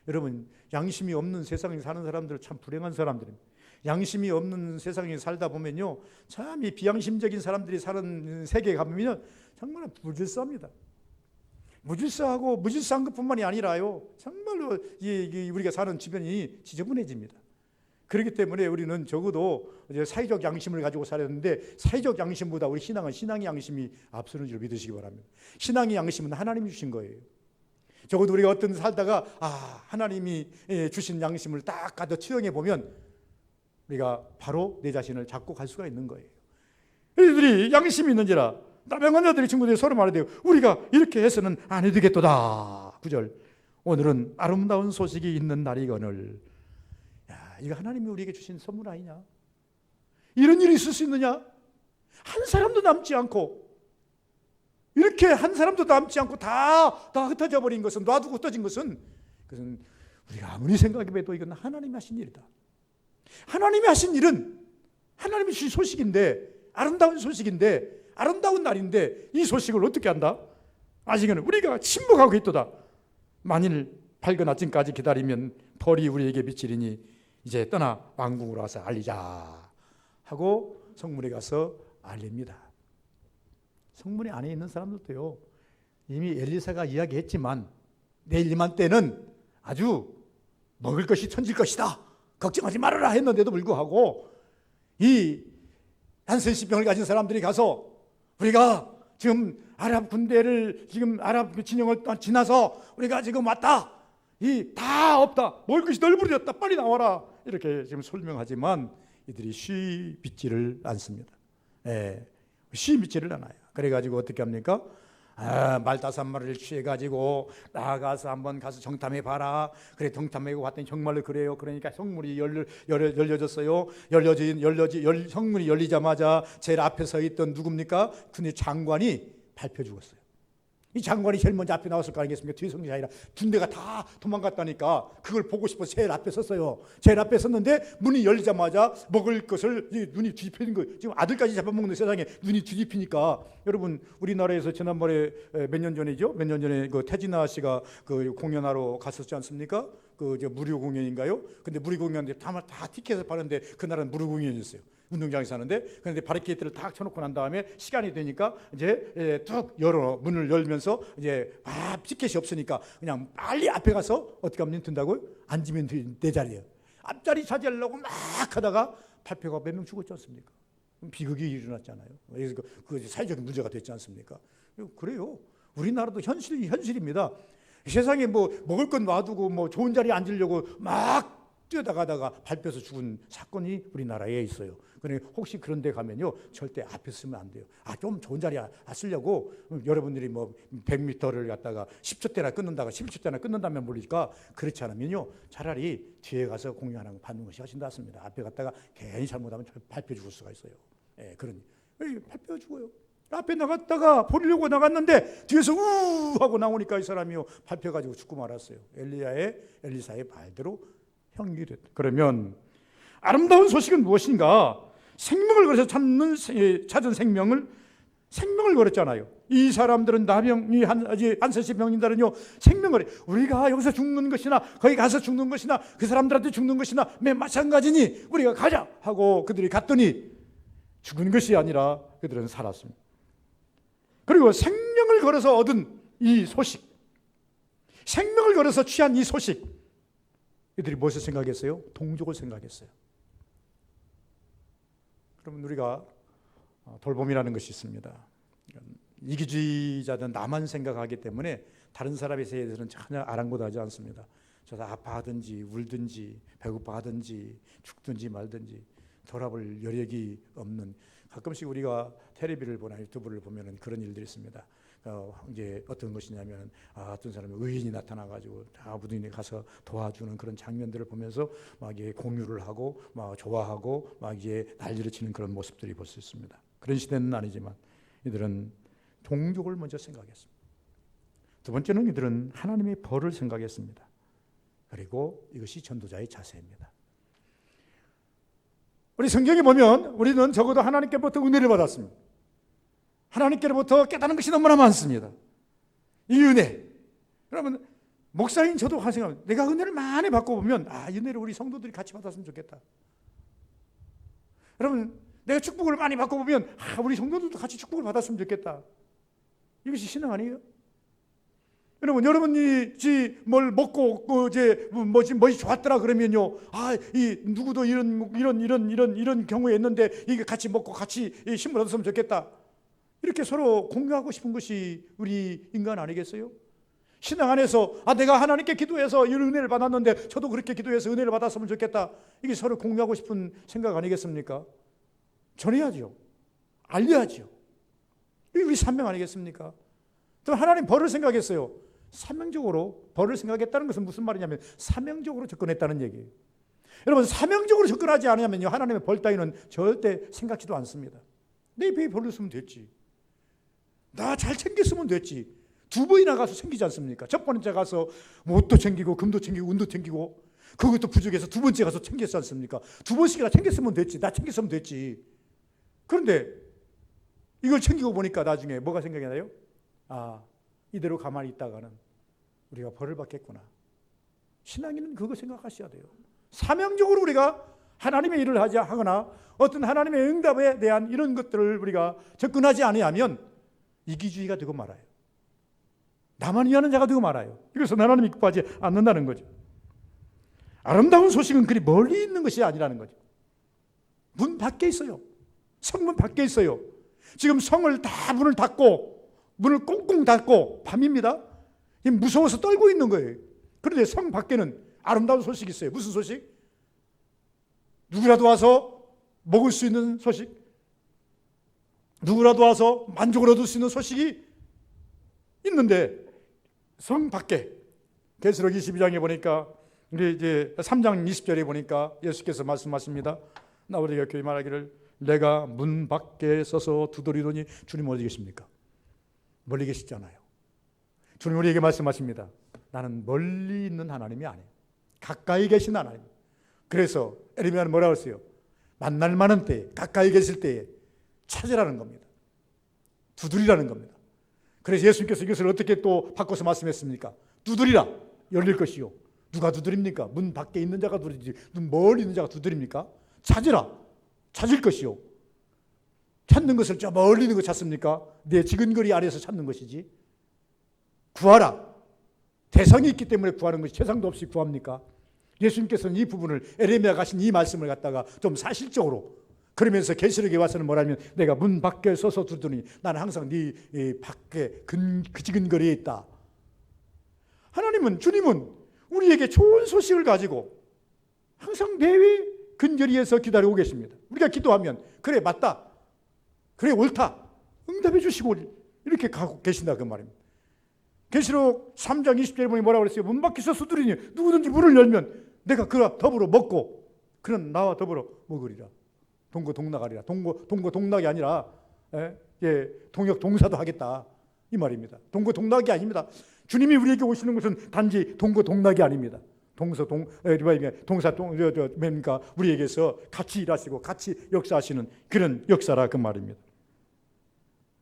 여러분 양심이 없는 세상에 사는 사람들은 참 불행한 사람들입니다. 양심이 없는 세상에 살다 보면요 참 이 비양심적인 사람들이 사는 세계에 가보면 정말 무질서합니다. 무질서하고 무질서한 것뿐만이 아니라요 정말로 우리가 사는 주변이 지저분해집니다. 그렇기 때문에 우리는 적어도 이제 사회적 양심을 가지고 살아야 하는데 사회적 양심보다 우리 신앙의 양심이 앞서는 줄 믿으시기 바랍니다. 신앙의 양심은 하나님이 주신 거예요. 적어도 우리가 어떤 살다가 하나님이 주신 양심을 딱 가져 투영해 보면 우리가 바로 내 자신을 잡고 갈 수가 있는 거예요. 이들이 양심이 있는지라 나병 환자들이 친구들이 서로 말하대요. 우리가 이렇게 해서는 안 해되겠도다. 9절 오늘은 아름다운 소식이 있는 날이거늘. 이거 하나님이 우리에게 주신 선물 아니냐? 이런 일이 있을 수 있느냐? 한 사람도 남지 않고 이렇게 한 사람도 남지 않고 다 흩어져 버린 것은 놔두고 흩어진 것은 그것은 우리가 아무리 생각해봐도 이건 하나님이 하신 일이다. 하나님이 하신 일은 하나님이 주신 소식인데 아름다운 소식인데 아름다운 날인데 이 소식을 어떻게 한다? 아직은 우리가 침묵하고 있도다. 만일 밝은 아침까지 기다리면 벌이 우리에게 비치리니 이제 떠나 왕궁으로 와서 알리자 하고 성문에 가서 알립니다. 성문에 안에 있는 사람들도요 이미 엘리사가 이야기했지만 내일 이맘때는 아주 먹을 것이 천질 것이다 걱정하지 말아라 했는데도 불구하고 이 한센시병을 가진 사람들이 가서 우리가 지금 아랍 군대를 지금 아랍 진영을 지나서 우리가 지금 왔다. 다 없다. 먹을 것이 널브러졌다. 빨리 나와라. 이렇게 지금 설명하지만 이들이 쉬 빗지를 않습니다. 쉬 빗지를 않아요. 그래가지고 어떻게 합니까? 말 5마리를 취해가지고 나가서 한번 가서 정탐해 봐라. 그래 정탐하고 봤더니 정말로 그래요. 그러니까 성문이 열려졌어요. 성문이 열리자마자 제일 앞에 서 있던 누굽니까? 군의 장관이 밟혀 죽었어요. 이 장관이 제일 먼저 앞에 나왔을 거 아니겠습니까? 뒤에 성문이 아니라 군대가 다 도망갔다니까 그걸 보고 싶어서 제일 앞에 섰어요. 제일 앞에 섰는데 문이 열리자마자 먹을 것을 눈이 뒤집히는 거예요. 지금 아들까지 잡아먹는 세상에 눈이 뒤집히니까 여러분 우리나라에서 지난번에 몇 년 전에 그 태진아 씨가 그 공연하러 갔었지 않습니까? 그 무료 공연인가요? 근데 무료 공연인데 다 티켓을 파는데 그날은 무료 공연이었어요. 운동장에서 하는데 그런데 바리케이트를 딱 쳐놓고 난 다음에 시간이 되니까 이제 뚝 문을 열면서 이제 티켓이 없으니까 그냥 빨리 앞에 가서 어떻게 하면 된다고요? 앉으면 내 자리예요. 앞자리 차지하려고 막 하다가 발표가 몇 명 죽었지 않습니까? 비극이 일어났잖아요. 그래서 그 사회적인 문제가 됐지 않습니까? 그래요. 우리나라도 현실입니다. 세상에 뭐 먹을 건 놔두고 뭐 좋은 자리에 앉으려고 막 뛰어다가다가 밟혀서 죽은 사건이 우리나라에 있어요. 그러니까 혹시 그런 데 가면요, 절대 앞에 쓰면 안 돼요. 좀 좋은 자리에 쓰려고 여러분들이 뭐 100m를 갖다가 10초 대나 끊는다가 11초 대나 끊는다면 모르니까, 그렇지 않으면요, 차라리 뒤에 가서 공연하는 거 받는 것이 훨씬 낫습니다. 앞에 갔다가 괜히 잘못하면 밟혀 죽을 수가 있어요. 그러니 밟혀 죽어요. 앞에 나갔다가 보려고 나갔는데 뒤에서 우 하고 나오니까 이 사람이요, 밟혀가지고 죽고 말았어요. 엘리사의 말대로 형기됐다. 그러면 아름다운 소식은 무엇인가? 생명을 걸어서 찾은 생명을 걸었잖아요. 이 사람들은 이 안세시 병인들은요, 생명을, 우리가 여기서 죽는 것이나 거기 가서 죽는 것이나 그 사람들한테 죽는 것이나 매 마찬가지니 우리가 가자 하고 그들이 갔더니 죽은 것이 아니라 그들은 살았습니다. 그리고 생명을 걸어서 얻은 이 소식, 생명을 걸어서 취한 이 소식, 그들이 무엇을 생각했어요? 동족을 생각했어요. 그러면 우리가 돌봄이라는 것이 있습니다. 이기주의자든 나만 생각하기 때문에 다른 사람에 대해서는 전혀 아랑곳하지 않습니다. 저도 아파하든지 울든지 배고파하든지 죽든지 말든지 돌아볼 여력이 없는, 가끔씩 우리가 텔레비를 보나 유튜브를 보면 그런 일들이 있습니다. 이제 어떤 것이냐면 어떤 사람이 의인이 나타나가지고 아부든에 가서 도와주는 그런 장면들을 보면서 막 이게 공유를 하고 막 좋아하고 막 이제 난리를 치는 그런 모습들이 볼 수 있습니다. 그런 시대는 아니지만 이들은 동족을 먼저 생각했습니다. 두 번째는 이들은 하나님의 벌을 생각했습니다. 그리고 이것이 전도자의 자세입니다. 우리 성경에 보면 우리는 적어도 하나님께로부터 은혜를 받았습니다. 하나님께로부터 깨닫는 것이 너무나 많습니다. 이 은혜. 그러면 목사인 저도 생각합니다. 내가 은혜를 많이 받고 보면 이 은혜를 우리 성도들이 같이 받았으면 좋겠다. 여러분, 내가 축복을 많이 받고 보면 우리 성도들도 같이 축복을 받았으면 좋겠다. 이것이 신앙 아니에요? 여러분이 뭘 먹고 뭐지 좋았더라 그러면요, 이 누구도 이런 경우에 있는데 이게 같이 먹고 같이 힘을 얻었으면 좋겠다. 이렇게 서로 공유하고 싶은 것이 우리 인간 아니겠어요? 신앙 안에서 내가 하나님께 기도해서 이 은혜를 받았는데 저도 그렇게 기도해서 은혜를 받았으면 좋겠다. 이게 서로 공유하고 싶은 생각 아니겠습니까? 전해야죠. 알려야죠. 이게 우리 사명 아니겠습니까? 또 하나님 벌을 생각했어요. 사명적으로 벌을 생각했다는 것은 무슨 말이냐면 사명적으로 접근했다는 얘기예요. 여러분, 사명적으로 접근하지 않으면요, 하나님의 벌 따위는 절대 생각지도 않습니다. 내 입에 벌을 쓰면 됐지. 나 잘 챙겼으면 됐지. 2번이나 가서 챙기지 않습니까? 첫 번째 가서 옷도 챙기고 금도 챙기고 은도 챙기고 그것도 부족해서 2번째 가서 챙겼지 않습니까? 2번씩이나 챙겼으면 됐지. 나 챙겼으면 됐지. 그런데 이걸 챙기고 보니까 나중에 뭐가 생각이 나요? 이대로 가만히 있다가는 우리가 벌을 받겠구나. 신앙인은 그거 생각하셔야 돼요. 사명적으로 우리가 하나님의 일을 하거나 어떤 하나님의 응답에 대한 이런 것들을 우리가 접근하지 않으면 이기주의가 되고 말아요. 나만 위하는 자가 되고 말아요. 그래서 하나님이 기뻐하지 않는다는 거죠. 아름다운 소식은 그리 멀리 있는 것이 아니라는 거죠. 문 밖에 있어요. 성문 밖에 있어요. 지금 성을 다 문을 닫고 문을 꽁꽁 닫고 밤입니다. 무서워서 떨고 있는 거예요. 그런데 성 밖에는 아름다운 소식이 있어요. 무슨 소식? 누구라도 와서 먹을 수 있는 소식, 누구라도 와서 만족을 얻을 수 있는 소식이 있는데 성 밖에 계시록 22장에 보니까 우리 이제 3장 20절에 보니까 예수께서 말씀하십니다. 우리가 교회 말하기를 내가 문 밖에 서서 두드리더니 주님 어디 계십니까? 멀리 계시잖아요. 주님 우리에게 말씀하십니다. 나는 멀리 있는 하나님이 아니에요. 가까이 계신 하나님. 그래서 에레미야는 뭐라고 했어요? 만날 만한 때에, 가까이 계실 때에 찾으라는 겁니다. 두드리라는 겁니다. 그래서 예수님께서 이것을 어떻게 또 바꿔서 말씀했습니까? 두드리라, 열릴 것이요. 누가 두드립니까? 문 밖에 있는 자가 두드리지 문 멀리 있는 자가 두드립니까? 찾으라, 찾을 것이요. 찾는 것을 저 멀리 있는 거 찾습니까? 내 지근거리 아래에서 찾는 것이지. 구하라. 대상이 있기 때문에 구하는 것이 대상도 없이 구합니까? 예수님께서는 이 부분을 에레미야가 하신 이 말씀을 갖다가 좀 사실적으로 그러면서 계시록에 와서는 뭐라면 내가 문 밖에 서서 두드니 나는 항상 네 밖에 그지근거리에 있다. 하나님은, 주님은 우리에게 좋은 소식을 가지고 항상 내외 근거리에서 기다리고 계십니다. 우리가 기도하면 그래 맞다, 그래 옳다 응답해 주시고 이렇게 가고 계신다 그 말입니다. 계시록 3장 20절에 보니 뭐라고 그랬어요? 문 밖에서 두드리니 누구든지 문을 열면 내가 그와 더불어 먹고 그는 나와 더불어 먹으리라. 동거동락하리라. 동거동락이 아니라 동역 동사도 하겠다 이 말입니다. 동거동락이 아닙니다. 주님이 우리에게 오시는 것은 단지 동거동락이 아닙니다. 뭡니까? 우리에게서 같이 일하시고 같이 역사하시는 그런 역사라 그 말입니다.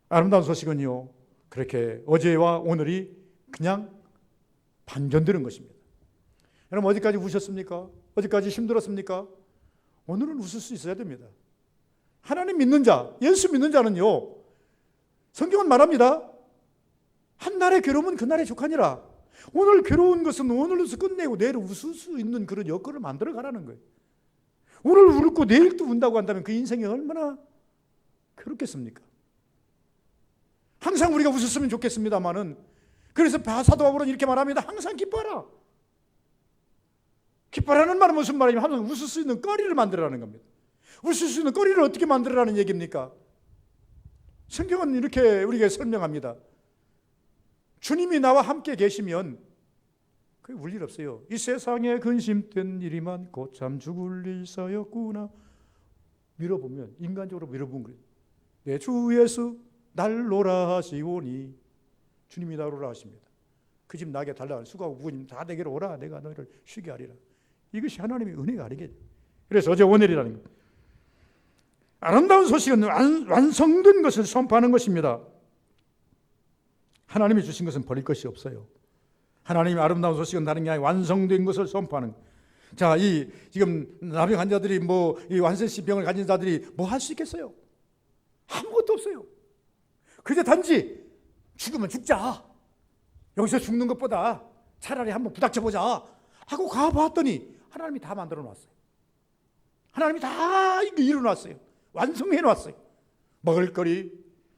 아름다운 소식은요, 그렇게 어제와 오늘이 그냥 반전되는 것입니다. 여러분 어디까지 우셨습니까? 어디까지 힘들었습니까? 오늘은 웃을 수 있어야 됩니다. 하나님 믿는 자, 예수 믿는 자는요, 성경은 말합니다. 한날의 괴로움은 그날의 족하니라. 오늘 괴로운 것은 오늘로서 끝내고 내일 웃을 수 있는 그런 여건을 만들어 가라는 거예요. 오늘 울고 내일 또 운다고 한다면 그 인생이 얼마나 괴롭겠습니까? 항상 우리가 웃었으면 좋겠습니다만은, 그래서 사도 바울은 이렇게 말합니다. 항상 기뻐하라. 기뻐하라는 말은 무슨 말이냐면 항상 웃을 수 있는 거리를 만들어라는 겁니다. 웃을 수 있는 거리를 어떻게 만들어라는 얘기입니까? 성경은 이렇게 우리에게 설명합니다. 주님이 나와 함께 계시면 그게 울 일 없어요. 이 세상에 근심된 일이 많고 참 죽을 일 있었구나. 밀어보면, 인간적으로 밀어본 거예요. 내 주 예수 날로라 하시오니, 주님이 나로라 하십니다. 그 집 나게 달라, 수고하고 부모님 다 내게로 오라, 내가 너희를 쉬게 하리라. 이것이 하나님의 은혜가 아니겠죠. 그래서 어제 오늘이라는 것, 아름다운 소식은 완성된 것을 선포하는 것입니다. 하나님이 주신 것은 버릴 것이 없어요. 하나님의 아름다운 소식은 다른 게 아니라 완성된 것을 선포하는 것. 자, 지금 나병 환자들이 이 완센시 병을 가진 자들이 뭐 할 수 있겠어요? 아무것도 없어요. 그저 단지 죽으면 죽자, 여기서 죽는 것보다 차라리 한번 부닥쳐보자 하고 가봤더니 하나님이 다 만들어 놨어요. 하나님이 다 이루어놨어요. 완성해 놨어요. 먹을 거리,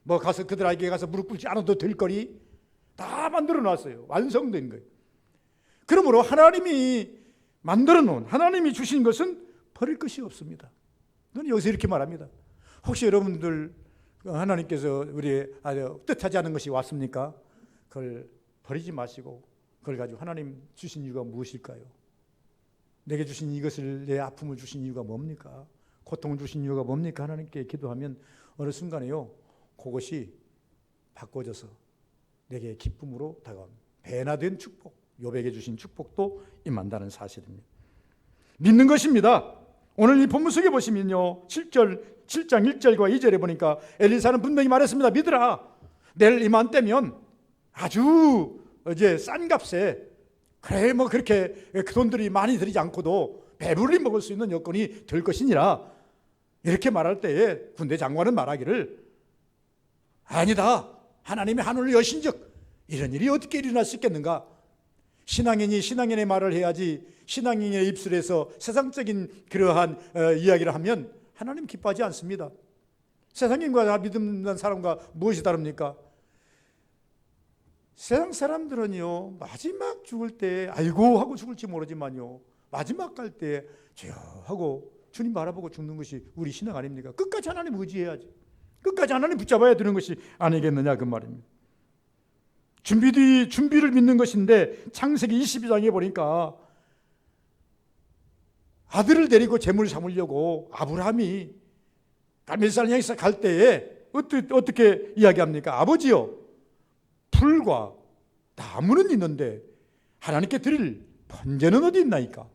가서 그들에게 가서 무릎 꿇지 않아도 될 거리 다 만들어 놨어요. 완성된 거예요. 그러므로 하나님이 만들어 놓은, 하나님이 주신 것은 버릴 것이 없습니다. 저는 여기서 이렇게 말합니다. 혹시 여러분들 하나님께서 우리의 뜻하지 않은 것이 왔습니까? 그걸 버리지 마시고 그걸 가지고 하나님 주신 이유가 무엇일까요? 내게 주신 이것을, 내 아픔을 주신 이유가 뭡니까? 고통을 주신 이유가 뭡니까? 하나님께 기도하면 어느 순간에요, 그것이 바꿔져서 내게 기쁨으로 다가옵니다. 배나된 축복, 욥에게 주신 축복도 임한다는 사실입니다. 믿는 것입니다. 오늘 이 본문 속에 보시면요, 7장 1절과 2절에 보니까 엘리사는 분명히 말했습니다. 믿으라. 내일 이맘때면 아주 이제 싼 값에, 그래 그렇게 그 돈들이 많이 들이지 않고도 배불리 먹을 수 있는 여건이 될 것이니라. 이렇게 말할 때에 군대 장관은 말하기를, 아니다, 하나님이 하늘을 여신즉 이런 일이 어떻게 일어날 수 있겠는가? 신앙인이 신앙인의 말을 해야지, 신앙인의 입술에서 세상적인 그러한 이야기를 하면 하나님 기뻐하지 않습니다. 세상인과 믿는 사람과 무엇이 다릅니까? 세상 사람들은요, 마지막 죽을 때 아이고 하고 죽을지 모르지만요, 마지막 갈 때 주여 하고 주님 바라보고 죽는 것이 우리 신앙 아닙니까? 끝까지 하나님 의지해야지, 끝까지 하나님 붙잡아야 되는 것이 아니겠느냐 그 말입니다. 준비를 믿는 것인데, 창세기 22장에 보니까 아들을 데리고 재물을 삼으려고 아브라함이 갈멜산을 향해서 갈 때에 어떻게 이야기합니까? 아버지요, 풀과 나무는 있는데 하나님께 드릴 번제는 어디 있나이까?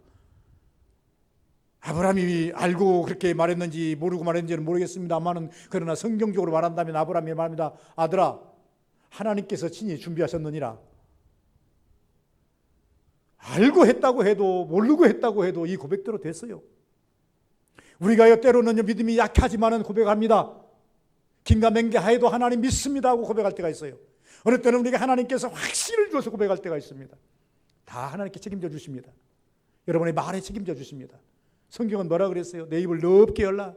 아브라함이 알고 그렇게 말했는지 모르고 말했는지는 모르겠습니다만은, 그러나 성경적으로 말한다면 아브라함이 말합니다. 아들아, 하나님께서 친히 준비하셨느니라. 알고 했다고 해도 모르고 했다고 해도 이 고백대로 됐어요. 우리가 때로는 믿음이 약하지만은 고백합니다. 긴가맹가해도 하나님 믿습니다 하고 고백할 때가 있어요. 어느 때는 우리가 하나님께서 확신을 주어서 고백할 때가 있습니다. 다 하나님께 책임져 주십니다. 여러분의 말에 책임져 주십니다. 성경은 뭐라 그랬어요? 내 입을 넓게 열라.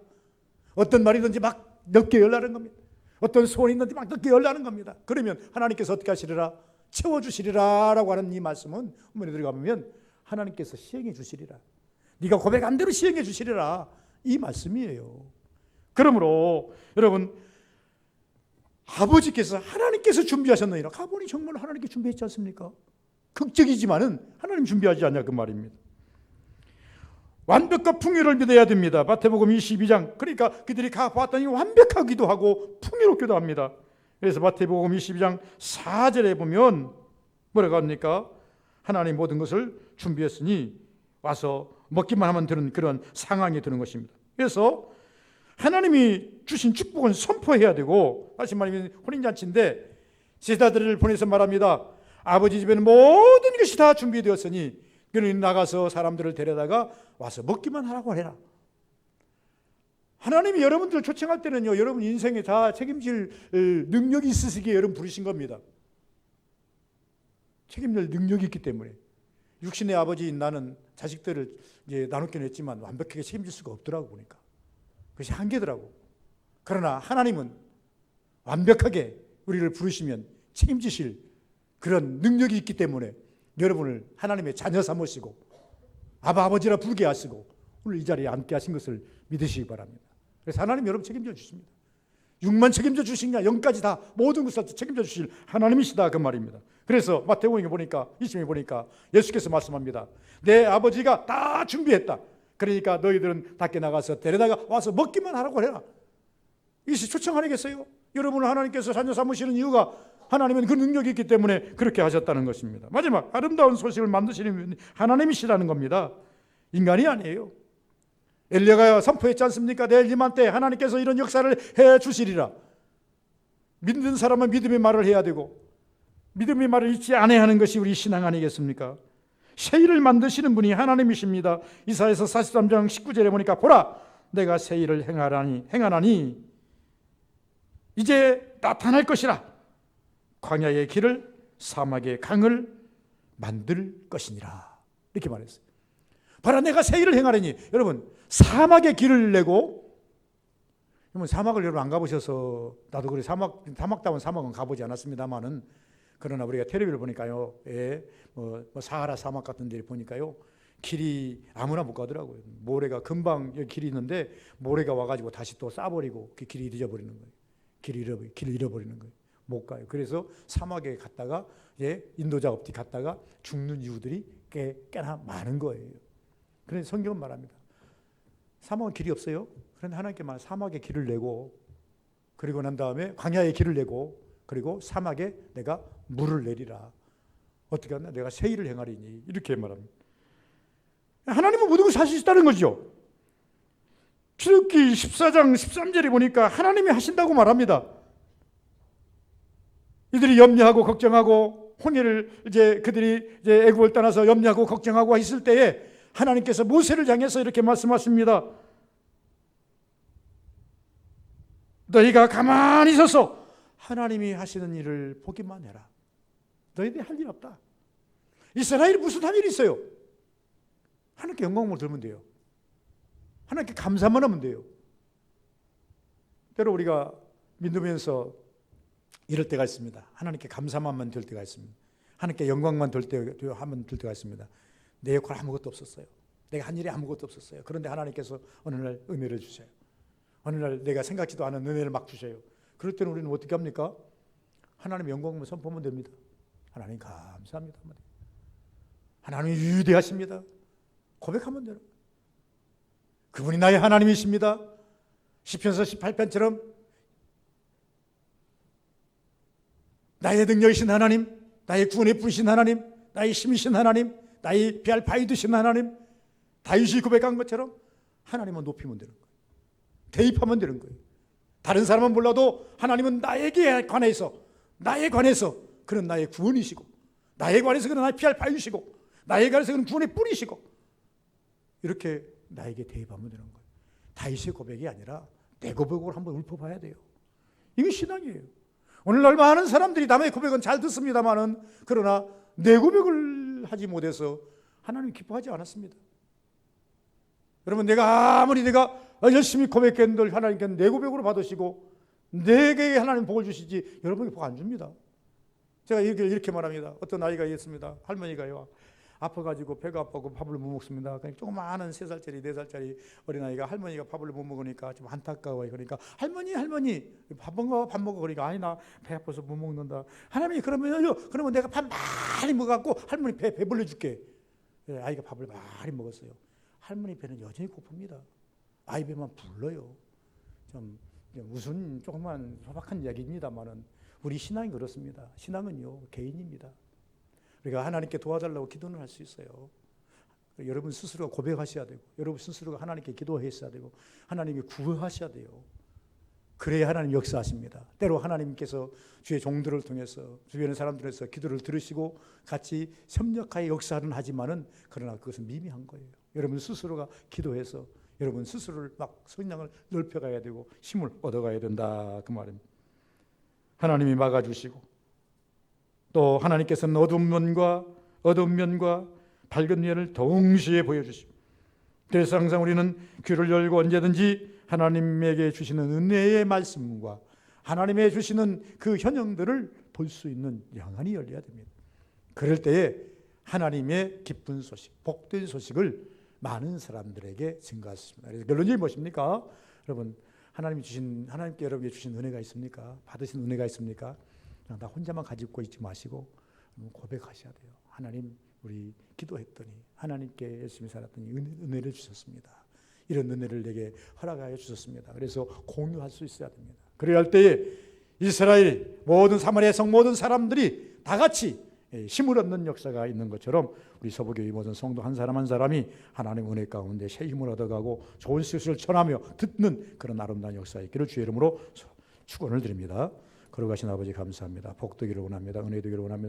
어떤 말이든지 막 넓게 열라는 겁니다. 어떤 소원이 있는지 막 넓게 열라는 겁니다. 그러면 하나님께서 어떻게 하시리라? 채워주시리라 라고 하는 이 말씀은 본문에 들어가보면 하나님께서 시행해 주시리라. 네가 고백한 대로 시행해 주시리라. 이 말씀이에요. 그러므로 여러분, 아버지께서 하나님께서 준비하셨느니라. 가보니 정말 하나님께 준비했지 않습니까? 극적이지만은 하나님 준비하지 않냐 그 말입니다. 완벽과 풍요를 믿어야 됩니다. 마태복음 22장. 그러니까 그들이 가봤더니 완벽하기도 하고 풍요롭기도 합니다. 그래서 마태복음 22장 4절에 보면 뭐라고 합니까? 하나님 모든 것을 준비했으니 와서 먹기만 하면 되는 그런 상황이 되는 것입니다. 그래서 하나님이 주신 축복은 선포해야 되고, 다시 말하면 혼인잔치인데 제자들을 보내서 말합니다. 아버지 집에는 모든 것이 다 준비되었으니 그는 나가서 사람들을 데려다가 와서 먹기만 하라고 해라. 하나님이 여러분들을 초청할 때는요, 여러분 인생에 다 책임질 능력이 있으시기에 여러분 부르신 겁니다. 책임질 능력이 있기 때문에. 육신의 아버지인 나는 자식들을 이제 나누긴 했지만 완벽하게 책임질 수가 없더라고 보니까. 그것이 한계더라고. 그러나 하나님은 완벽하게 우리를 부르시면 책임지실 그런 능력이 있기 때문에 여러분을 하나님의 자녀 삼으시고 아버지라 부르게 하시고 오늘 이 자리에 앉게 하신 것을 믿으시기 바랍니다. 그래서 하나님 여러분 책임져 주십니다. 육만 책임져 주시냐 영까지 다 모든 것을 책임져 주실 하나님이시다 그 말입니다. 그래서 마태복음에 보니까 20장에 보니까 예수께서 말씀합니다. 내 아버지가 다 준비했다. 그러니까 너희들은 밖에 나가서 데려다가 와서 먹기만 하라고 해라. 이것이 초청 아니겠어요? 여러분을 하나님께서 자녀 삼으시는 이유가 하나님은 그 능력이 있기 때문에 그렇게 하셨다는 것입니다. 마지막 아름다운 소식을 만드시는 분이 하나님이시라는 겁니다. 인간이 아니에요. 엘리야가 선포했지 않습니까? 내일 이맘때 하나님께서 이런 역사를 해 주시리라. 믿는 사람은 믿음의 말을 해야 되고 믿음의 말을 잊지 않아야 하는 것이 우리 신앙 아니겠습니까? 새 일을 만드시는 분이 하나님이십니다. 이사야서 43장 19절에 보니까 보라 내가 새 일을 행하나니 이제 나타날 것이라. 광야의 길을 사막의 강을 만들 것이니라. 이렇게 말했어요. 바로 내가 새 일을 행하려니. 여러분 사막의 길을 내고, 여러분 사막을 여러분 안 가보셔서 나도 그래 사막다운 사막은 가보지 않았습니다만은 그러나 우리가 텔레비를 보니까요, 뭐 사하라 사막 같은 데 보니까요 길이 아무나 못 가더라고요. 모래가 금방 여기 길이 있는데 모래가 와가지고 다시 또 싸버리고 그 길이 잃어버리는 거예요. 길을 잃어버리는 거예요. 못 가요. 그래서 사막에 갔다가 인도 작업지 갔다가 죽는 이유들이 꽤나 많은 거예요. 그래서 성경은 말합니다. 사막은 길이 없어요. 그런데 하나님께 말 사막에 길을 내고 그리고 난 다음에 광야에 길을 내고 그리고 사막에 내가 물을 내리라. 어떻게 하나? 내가 새 일을 행하리니. 이렇게 말합니다. 하나님은 모든 것을 할 수 있다는 거죠. 출애굽기 14장 13절에 보니까 하나님이 하신다고 말합니다. 이들이 염려하고 걱정하고 홍해를 그들이 애굽을 떠나서 염려하고 걱정하고 있을 때에 하나님께서 모세를 향해서 이렇게 말씀하십니다. 너희가 가만히 서서 하나님이 하시는 일을 보기만 해라. 너희들이 할 일 없다. 이스라엘이 무슨 할 일이 있어요? 하나님께 영광을 들면 돼요. 하나님께 감사만 하면 돼요. 때로 우리가 믿으면서 이럴 때가 있습니다. 하나님께 감사만 될 때가 있습니다. 하나님께 영광만 될 때가 있습니다. 내 역할 아무것도 없었어요. 내가 한 일이 아무것도 없었어요. 그런데 하나님께서 어느 날 은혜를 주세요. 어느 날 내가 생각지도 않은 은혜를 막 주세요. 그럴 때는 우리는 어떻게 합니까? 하나님의 영광만 선포하면 됩니다. 하나님 감사합니다. 하나님이 위대하십니다. 고백하면 돼요. 그분이 나의 하나님이십니다. 시편서 18편처럼 나의 능력이신 하나님, 나의 구원에 부르신 하나님, 나의 힘이신 하나님, 나의 피할 바위 되신 하나님, 다윗이 고백한 것처럼 하나님은 높이면 되는 거예요. 대입하면 되는 거예요. 다른 사람은 몰라도 하나님은 나에게 관해서 그는 나의 구원이시고, 나에 관해서 그는 나의 피할 바위시고, 나에 관해서 그는 구원의 뿌리시고, 이렇게 나에게 대입하면 되는 거예요. 다윗의 고백이 아니라 내 고백으로 한번 읊어봐야 돼요. 이게 신앙이에요. 오늘날 많은 사람들이 남의 고백은 잘 듣습니다만은 그러나 내 고백을 하지 못해서 하나님 기뻐하지 않았습니다. 여러분 내가 아무리 내가 열심히 고백했는들 하나님께 내고백으로 받으시고 내게 하나님 복을 주시지 여러분에게 복 안 줍니다. 제가 이렇게 말합니다. 어떤 아이가 있습니다. 할머니가요, 아파가지고 배가 아프고 밥을 못 먹습니다. 그러니까 조그마한 3살짜리 4살짜리 어린아이가 할머니가 밥을 못 먹으니까 좀 안타까워요. 그러니까 할머니 밥 먹어. 그러니까 아니 나 배 아파서 못 먹는다. 하나님이 그러면 내가 밥 많이 먹어갖고 할머니 배불러 줄게. 아이가 밥을 많이 먹었어요. 할머니 배는 여전히 고픕니다. 아이 배만 불러요. 좀 무슨 조그만 소박한 이야기입니다만은 우리 신앙이 그렇습니다. 신앙은요 개인입니다. 우리가 하나님께 도와달라고 기도는 할 수 있어요. 여러분 스스로가 고백하셔야 되고 여러분 스스로가 하나님께 기도하셔야 되고 하나님이 구하셔야 돼요. 그래야 하나님 역사하십니다. 때로 하나님께서 주의 종들을 통해서 주변의 사람들에서 기도를 들으시고 같이 협력하여 역사는 하지만은 그러나 그것은 미미한 거예요. 여러분 스스로가 기도해서 여러분 스스로를 막 성량을 넓혀가야 되고 힘을 얻어가야 된다 그 말입니다. 하나님이 막아주시고 또 하나님께서는 어두운 면과 밝은 면을 동시에 보여주시고 그래서 항상 우리는 귀를 열고 언제든지 하나님에게 주시는 은혜의 말씀과 하나님의 주시는 그 현영들을 볼 수 있는 영안이 열려야 됩니다. 그럴 때에 하나님의 기쁜 소식, 복된 소식을 많은 사람들에게 증가했습니다. 그래서 결론이 무엇입니까? 여러분 하나님께 여러분에게 주신 은혜가 있습니까? 받으신 은혜가 있습니까? 나 혼자만 가지고 있지 마시고 고백하셔야 돼요. 하나님 우리 기도했더니 하나님께 열심히 살았더니 은혜를 주셨습니다. 이런 은혜를 내게 허락하여 주셨습니다. 그래서 공유할 수 있어야 됩니다. 그래야 할 때에 이스라엘 모든 사마리아 성 모든 사람들이 다 같이 힘을 얻는 역사가 있는 것처럼 우리 서부교회 모든 성도 한 사람 한 사람이 하나님 은혜 가운데 새 힘을 얻어가고 좋은 소식을 전하며 듣는 그런 아름다운 역사 있기를 주의 이름으로 축원을 드립니다. 걸어가신 아버지 감사합니다. 복되기를 원합니다. 은혜 되기를 원합니다.